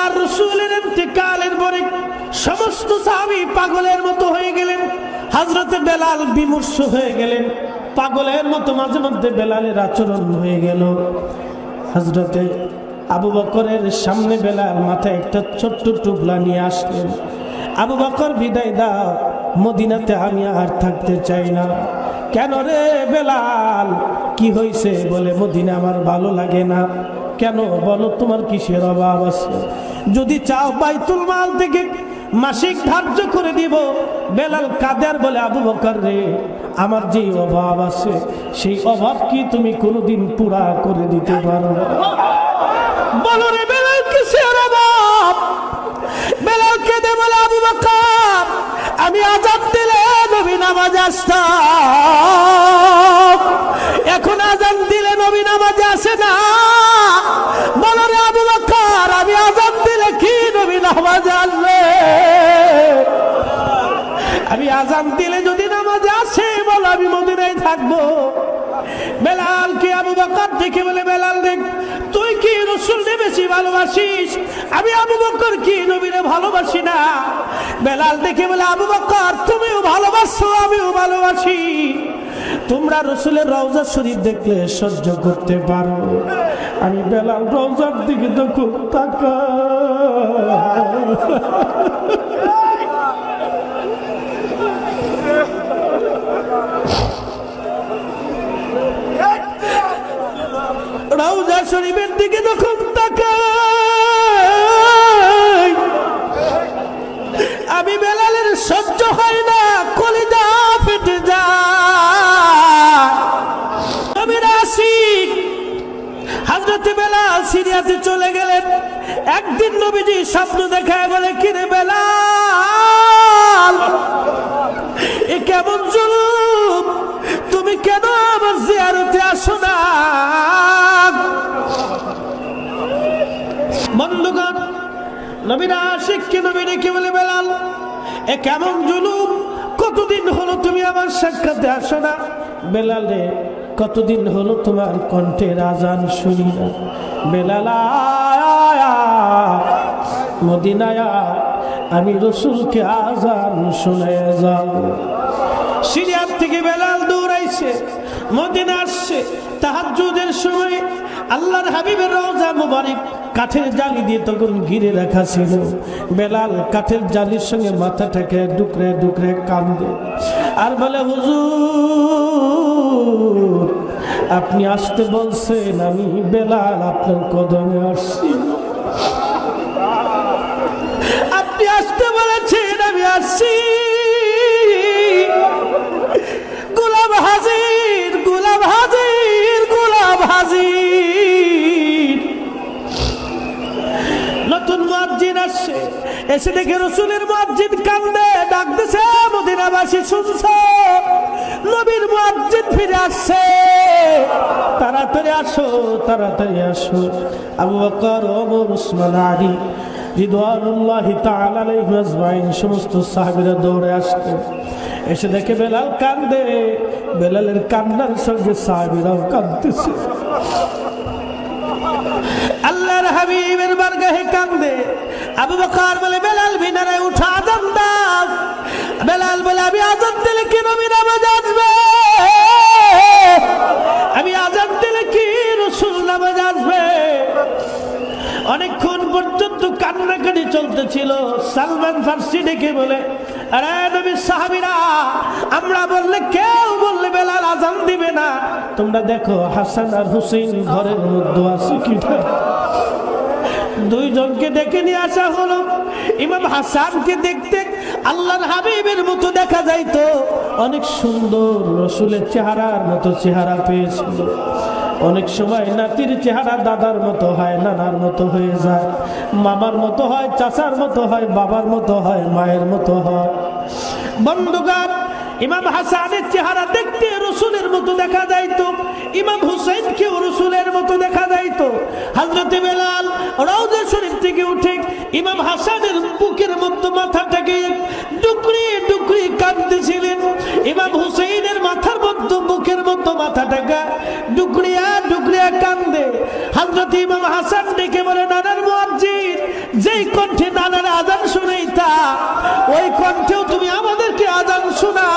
আল্লাহর রাসূলের ইন্তেকালের পরে সমস্ত সাহাবী পাগলের মতো হয়ে গেলেন। হযরত বেলাল বিমর্ষ হয়ে গেলেন, পাগলের মতো মাঝে মধ্যে বেলালের আচরণ হয়ে গেল। হযরতে আবু বকরের সামনে বেলাল মাথায় একটা ছোট্ট টুকলা নিয়ে আসলেন। আবু বকর, বিদায় দাও, মদিনাতে আমি আর থাকতে চাই না। কেন রে বেলাল, কি হয়েছে? বলে মদিনা আমার ভালো লাগে না। কেন বলো, তোমার কিসের অভাব আছে? যদি চাও বাইতুল মাল থেকে মাসিক ধার্য করে দিব। বেলাল কাদের বলে, আবু বকর রে, আমার যে অভাব আছে সেই অভাব কি তুমি কোনোদিন পুরা করে দিতে পারো? বলো রে বেলাল, কিসের অভাব? বেলাল কেঁদে বলে, আবু বকর, আমি আযান দিলে নবী নামাজে আসতাম, এখন আযান দিলে নবী নামাজে আসে না। বলো রে আবু বকর, আমি আযান দিলে কি নবী নামাজে আসবে? আমি আযান দিলে যদি নামাজে আসে, বলো আমি মদিনায় থাকবো। বেলাল কি আবু বকর দেখে বলে, বেলাল দেখ, তুই কি রাসূলকে বেশি ভালোবাসিস? আমি আবু বকর কি নবীরে ভালোবাসি না? বেলাল দেখে বলে, আবু বকর তুমিও ভালোবাসো, আমিও ভালোবাসি। তোমরা রাসূলের রওজা শরীফ দেখলে সহ্য করতে পারো, আমি বেলাল রওজার দিকে তো খুব রওজা শরীফের দিকে যখন তাকাই, আমি বেলালের সহ্য হয় না, কলিজা ফেটে যায়। নবীর আশিক হযরত বেলাল সিরিয়াতে চলে গেলেন। একদিন নবীজি স্বপ্ন দেখায় বলে, কিরে বেলাল, এ কেমন জুলুম, তুমি কেন আমার জিয়ারতে আসো না? বন্ধুগণ, নবীর আশিককে নবী ডেকে বলে, বেলাল, এ কেমন জুলুম, কতদিন হলো তুমি আমার সাক্ষাতে আসো না? বেলাল রে, কতদিন হলো তোমার কণ্ঠের আজান শুনি না। বেলাল মদিনায়, আমি রাসূলকে আজান শোনায় যাও। সিরিয়ার থেকে বেলাল দৌড়াইছে, মদিনা আসছে। তাহাজ্জুদের সময় আল্লাহর হাবিবের রওজা মুবারক কাঠের জালি দিয়ে তখন ঘিরে রাখা ছিল। বেলাল কাঠের জালির সঙ্গে মাথাটাকে ডুকরে ডুকরে কান্দে আর বলে, হুজুর আপনি আসতে বলছেন, আমি বেলাল আপনার কদমে আসছি। আপনি আসতে বলেছেন, আমি আসছি। গোলাম হাজির, গোলাম হাজির, গোলাম হাজির। নতুন মুয়াজ্জিন আসছে, এসে দেখে রাসূলের মুয়াজ্জিন কান্দে, ডাকতেছে, মদিনাবাসী শুনছো, নবীর মুয়াজ্জিন ফিরে আসছে, তাড়াতাড়ি আসো, তাড়াতাড়ি আসো। আবু বকর, ওমর, উসমান, আলী রিদওয়ানুল্লাহি তাআলা আলাইহিম আজমাইন সমস্ত সাহাবীরা দৌড়ে আসলেন। এসে দেখে বেলাল কান্দে, বেলালের কান্নার সঙ্গে সাহাবীরাও কাঁদতেছে। আল্লাহর হাবিবের বারগাহে কান্দে। আবু বকর বলে, বেলাল মিনারে উঠা, আযান দাও। বেলাল বলে, আমি আযান দিলে কি নবী নামাজে আসবে? আমি আযান দিলে কি রাসূল নামাজে আসবে? অনেকক্ষণ পর্যন্ত কান্নাকাটি চলতেছিল। সালমান ফারসি ডেকে বলে, আরে নবীর সাহাবীরা, আমরা বললে কেউ বললে বেলাল আযান দিবে না, তোমরা দেখো হাসান আর হুসাইন ঘরের মধ্যে আছে কিনা। দুইজনকে ডেকে নিয়ে আসা হলো। ইমাম হাসানকে দেখতে আল্লাহর হাবিবের মতো দেখা যাইতো, অনেক সুন্দর রাসূলের চেহারার মতো চেহারা পেয়েছিল। অনেক সময় নাতির চেহারা দাদার মতো হয়, নানার মতো হয়ে যায়, মামার মতো হয়, চাচার মতো হয়, বাবার মতো হয়, মায়ের মতো হয়। বন্ধুগণ, ইমাম হাসানের চেহারা দেখতে রাসূলের মতো দেখা যাইতো, ইমাম হুসাইনকেও রাসূলের মতো দেখা যাইতো। হযরত বেলাল রওজা শরীফ থেকে উঠে ইমাম হাসানের বুকের মধ্যে মাথাটাকে ডুকরি ডুকরি কাঁদতেছিলেন। ইমাম হুসাইনের মাথার মধ্যে বুকের মধ্যে মাথাটাকে ডুকরিয়া ডুকরিয়া কান্দে। হযরত ইমাম হাসান ডেকে বলে, নানার মুয়াজ্জিন যেই কণ্ঠে নানার আজান শুনাইতা ওই কণ্ঠেও তুমি আমাদেরকে আজান শোনা।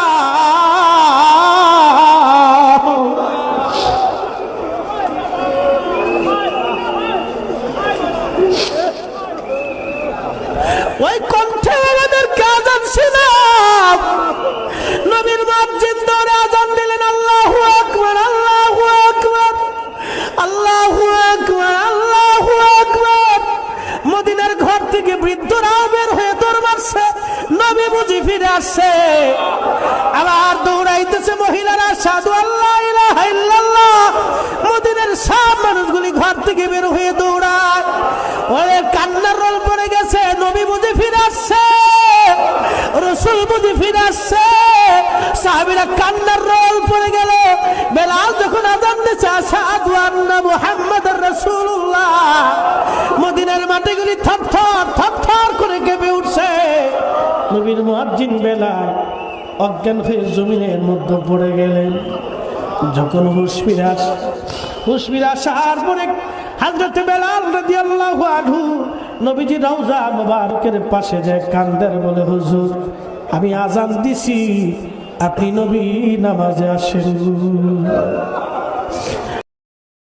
ওই কণ্ঠে আমাদেরকে আজান শোনাও। নবীর মুয়াজ্জিন দৌড়ে আজান দিলেন, আল্লাহু আকবার, আল্লাহু আকবার, আল্লাহু আকবার, আল্লাহু আকবার। মদিনার ঘর থেকে বৃদ্ধরাও বের হয়ে দৌড় মারছে, নবী বুঝি ফিরে আসছে। আবার দৌড়াইতেছে মহিলারা, সাধু আল্লাহ ইলাহা ইল্লাল্লাহ। মদিনার সব মানুষগুলি ঘর থেকে বের হয়ে দৌড়ায়। ওরে কান্নার রোল পড়ে গেছে, নবী বুঝি ফিরে আসছে, রাসূল বুঝি ফিরে আসছে। সাহাবীরা কান্নার রোল পড়ে গেল। বেলাল যখন আযান দিচ্ছে, আশহাদু আন্না মুহাম্মাদার রাসূলুল্লাহ, মদিনার মাটিগুলি থরথর থরথর করে কেঁপে উঠছে। নবীর মুয়াজ্জিন বেলাল অজ্ঞান হয়ে জমিনের মধ্যে পড়ে গেলেন। যখন হুঁশ ফিরে আসার পরে হযরতে বেলাল রাদিয়াল্লাহু আনহু নবীজি রওজা মুবারকের পাশে যায়, কান্দের বলে, হুজুর আমি আযান দিছি, আপনি নবী নামাজে আসেন।